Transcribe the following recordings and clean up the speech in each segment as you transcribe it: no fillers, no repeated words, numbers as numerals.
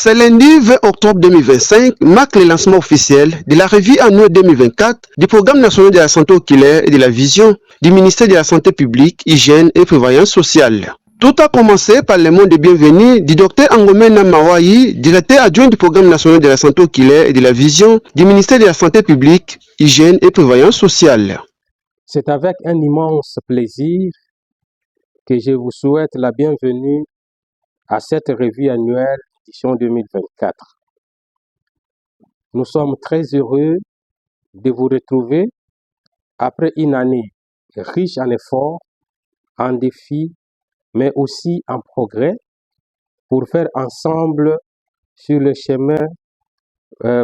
Ce lundi 20 octobre 2025 marque le lancement officiel de la revue annuelle 2024 du Programme national de la santé oculaire et de la vision du ministère de la Santé publique, Hygiène et Prévoyance sociale. Tout a commencé par les mots de bienvenue du Dr Angomena Mawayi, directeur adjoint du Programme national de la santé oculaire et de la vision du ministère de la Santé publique, Hygiène et Prévoyance sociale. C'est avec un immense plaisir que je vous souhaite la bienvenue à cette revue annuelle édition 2024. Nous sommes très heureux de vous retrouver après une année riche en efforts, en défis, mais aussi en progrès pour faire ensemble sur le chemin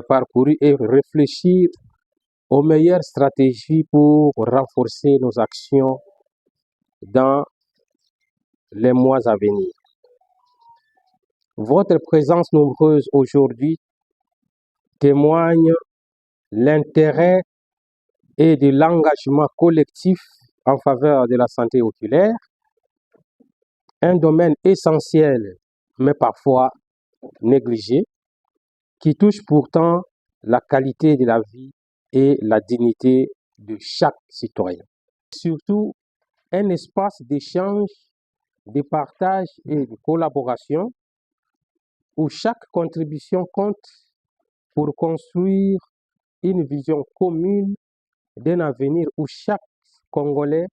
parcouru et réfléchir aux meilleures stratégies pour renforcer nos actions dans les mois à venir. Votre présence nombreuse aujourd'hui témoigne l'intérêt et de l'engagement collectif en faveur de la santé oculaire, un domaine essentiel mais parfois négligé, qui touche pourtant la qualité de la vie et la dignité de chaque citoyen. Surtout, un espace d'échange, de partage et de collaboration où chaque contribution compte pour construire une vision commune d'un avenir où chaque Congolais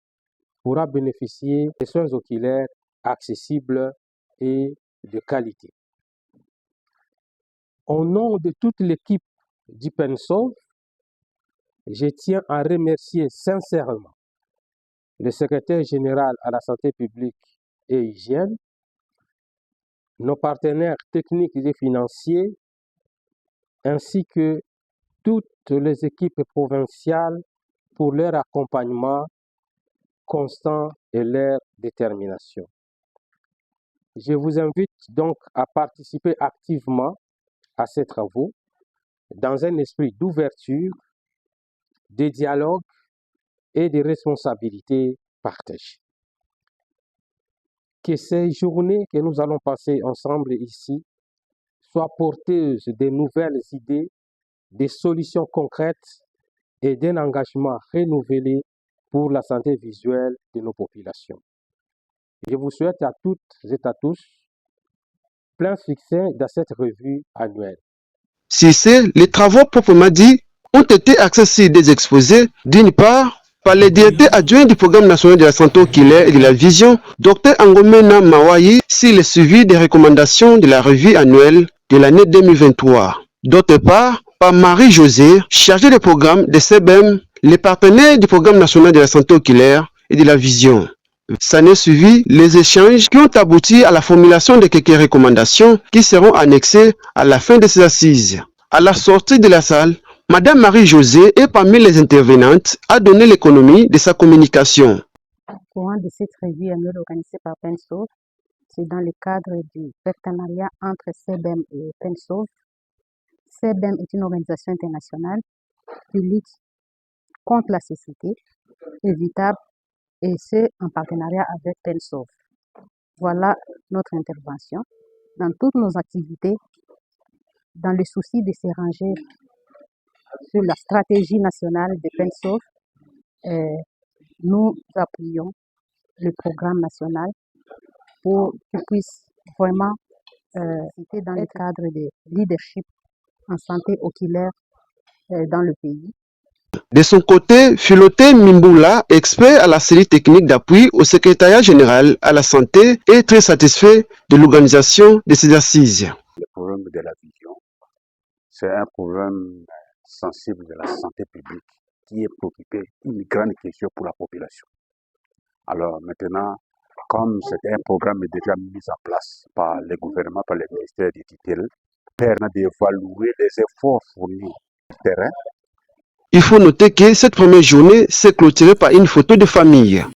pourra bénéficier de soins oculaires accessibles et de qualité. Au nom de toute l'équipe du PENSOV, je tiens à remercier sincèrement le secrétaire général à la santé publique et hygiène, nos partenaires techniques et financiers, ainsi que toutes les équipes provinciales pour leur accompagnement constant et leur détermination. Je vous invite donc à participer activement à ces travaux dans un esprit d'ouverture, de dialogue et de responsabilité partagée. Que ces journées que nous allons passer ensemble ici soient porteuses de nouvelles idées, des solutions concrètes et d'un engagement renouvelé pour la santé visuelle de nos populations. Je vous souhaite à toutes et à tous plein succès dans cette revue annuelle. Si les travaux proprement dits ont été axés sur des exposés, d'une part, par le directeur adjoint du Programme national de la santé oculaire et de la vision, Dr Angomena Mawayi, sur le suivi des recommandations de la revue annuelle de l'année 2023. D'autre part, par Marie-Josée, chargée de programme de CBM, les partenaires du Programme national de la santé oculaire et de la vision. Ça n'est suivi les échanges qui ont abouti à la formulation de quelques recommandations qui seront annexées à la fin de ces assises. À la sortie de la salle, Madame Marie-Josée est parmi les intervenantes à donner l'économie de sa communication. Au courant de cette revue annuelle organisée par PENSOV, c'est dans le cadre du partenariat entre CBM et PENSOV. CBM est une organisation internationale qui lutte contre la cécité évitable et c'est en partenariat avec PENSOV. Voilà notre intervention. Dans toutes nos activités, dans le souci de se ranger sur la stratégie nationale de PENSOV, nous appuyons le programme national pour qu'il puisse vraiment être dans le cadre de leadership en santé oculaire dans le pays. De son côté, Philoté Mimboula, expert à la série technique d'appui au secrétariat général à la santé, est très satisfait de l'organisation de ces assises. Le problème de la vision, c'est un problème sensible de la santé publique qui est préoccupé, une grande question pour la population. Alors maintenant, comme c'est un programme déjà mis en place par le gouvernement, par le ministère du tutelle, permet d'évaluer les efforts fournis sur le terrain. Il faut noter que cette première journée s'est clôturée par une photo de famille.